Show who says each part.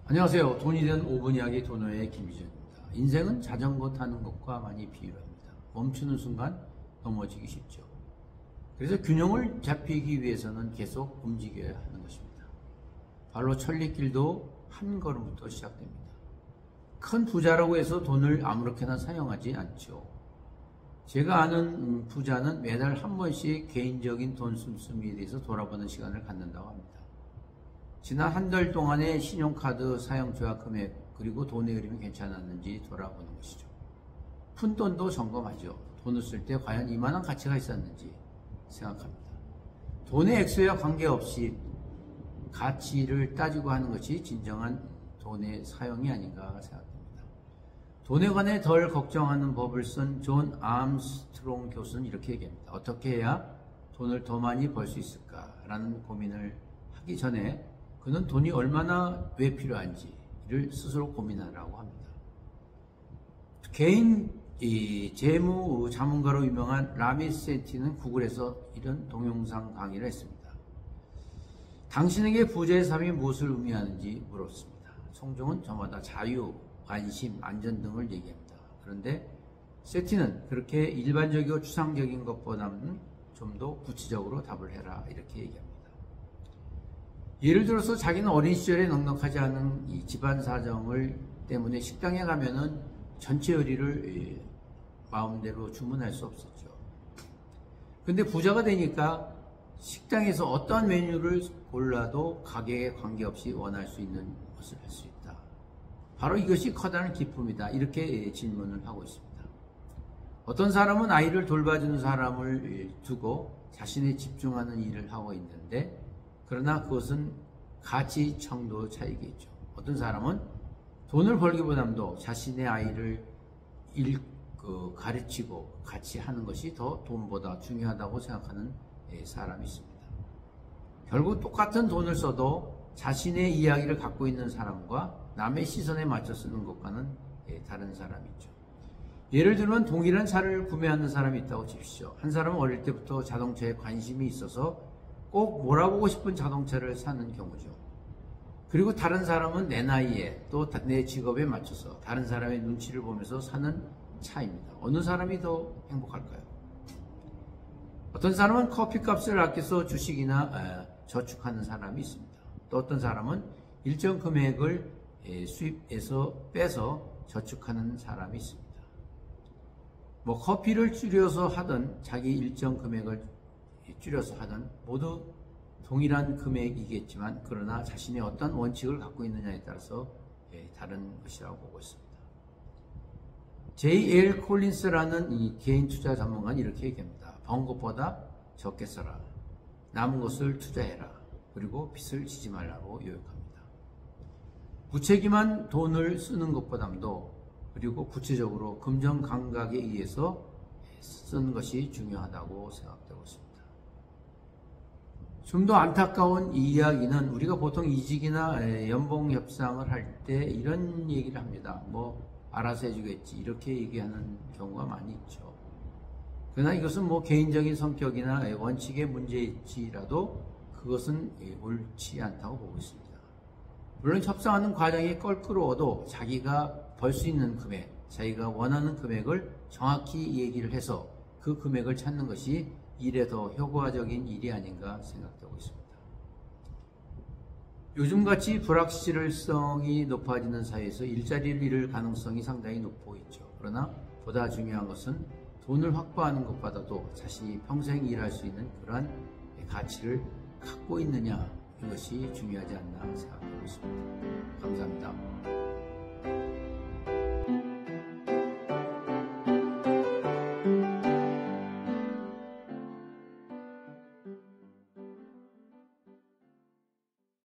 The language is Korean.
Speaker 1: 안녕하세요. 돈이 된 5분 이야기 도노의 김희준입니다. 인생은 자전거 타는 것과 많이 비유합니다. 멈추는 순간 넘어지기 쉽죠. 그래서 균형을 잡히기 위해서는 계속 움직여야 하는 것입니다. 발로 천리길도 한 걸음부터 시작됩니다. 큰 부자라고 해서 돈을 아무렇게나 사용하지 않죠. 제가 아는 부자는 매달 한 번씩 개인적인 돈 씀씀이에 대해서 돌아보는 시간을 갖는다고 합니다. 지난 한 달 동안의 신용카드 사용 조합 금액 그리고 돈의 흐름이 괜찮았는지 돌아보는 것이죠. 푼돈도 점검하죠. 돈을 쓸 때 과연 이만한 가치가 있었는지 생각합니다. 돈의 액수와 관계없이 가치를 따지고 하는 것이 진정한 돈의 사용이 아닌가 생각합니다. 돈에 관해 덜 걱정하는 법을 쓴 존 암스트롱 교수는 이렇게 얘기합니다. 어떻게 해야 돈을 더 많이 벌 수 있을까라는 고민을 하기 전에 그는 돈이 얼마나 왜 필요한지를 스스로 고민하라고 합니다. 개인 재무 자문가로 유명한 라미 세티는 구글에서 이런 동영상 강의를 했습니다. 당신에게 부자의 삶이 무엇을 의미하는지 물었습니다. 총종은 저마다 자유, 관심, 안전 등을 얘기합니다. 그런데 세티는 그렇게 일반적이고 추상적인 것보다는 좀 더 구체적으로 답을 해라 이렇게 얘기합니다. 예를 들어서 자기는 어린 시절에 넉넉하지 않은 이 집안 사정을 때문에 식당에 가면은 전체 요리를 마음대로 주문할 수 없었죠. 근데 부자가 되니까 식당에서 어떤 메뉴를 골라도 가격에 관계없이 원할 수 있는 것을 할 수 있다. 바로 이것이 커다란 기쁨이다. 이렇게 질문을 하고 있습니다. 어떤 사람은 아이를 돌봐주는 사람을 두고 자신이 집중하는 일을 하고 있는데 그러나 그것은 가치 정도 차이겠죠. 어떤 사람은 돈을 벌기보다도 자신의 아이를 가르치고 같이 하는 것이 더 돈보다 중요하다고 생각하는 사람이 있습니다. 결국 똑같은 돈을 써도 자신의 이야기를 갖고 있는 사람과 남의 시선에 맞춰 쓰는 것과는 다른 사람이 있죠. 예를 들면 동일한 차를 구매하는 사람이 있다고 칩시오. 한 사람은 어릴 때부터 자동차에 관심이 있어서 꼭 몰아보고 싶은 자동차를 사는 경우죠. 그리고 다른 사람은 내 나이에 또 내 직업에 맞춰서 다른 사람의 눈치를 보면서 사는 차입니다. 어느 사람이 더 행복할까요? 어떤 사람은 커피값을 아껴서 주식이나 저축하는 사람이 있습니다. 또 어떤 사람은 일정 금액을 수입에서 빼서 저축하는 사람이 있습니다. 커피를 줄여서 하든 자기 일정 금액을 줄여서 하든 모두 동일한 금액이겠지만 그러나 자신의 어떤 원칙을 갖고 있느냐에 따라서 다른 것이라고 보고 있습니다. J.L. 콜린스라는 이 개인 투자 전문가는 이렇게 얘기합니다. 번 것보다 적게 써라. 남은 것을 투자해라. 그리고 빚을 지지 말라고 요약합니다. 무책임한 돈을 쓰는 것보다도 그리고 구체적으로 금전 감각에 의해서 쓰는 것이 중요하다고 생각되고 있습니다. 좀 더 안타까운 이 이야기는 우리가 보통 이직이나 연봉 협상을 할 때 이런 얘기를 합니다. 알아서 해주겠지 이렇게 얘기하는 경우가 많이 있죠. 그러나 이것은 개인적인 성격이나 원칙의 문제일지라도 그것은 옳지 않다고 보고 있습니다. 물론 협상하는 과정이 껄끄러워도 자기가 벌 수 있는 금액, 자기가 원하는 금액을 정확히 얘기를 해서 그 금액을 찾는 것이 일에 더 효과적인 일이 아닌가 생각되고 있습니다. 요즘같이 불확실성이 높아지는 사회에서 일자리를 잃을 가능성이 상당히 높고 있죠. 그러나 보다 중요한 것은 돈을 확보하는 것보다도 자신이 평생 일할 수 있는 그러한 가치를 갖고 있느냐 이것이 중요하지 않나 생각하고 있습니다. 감사합니다.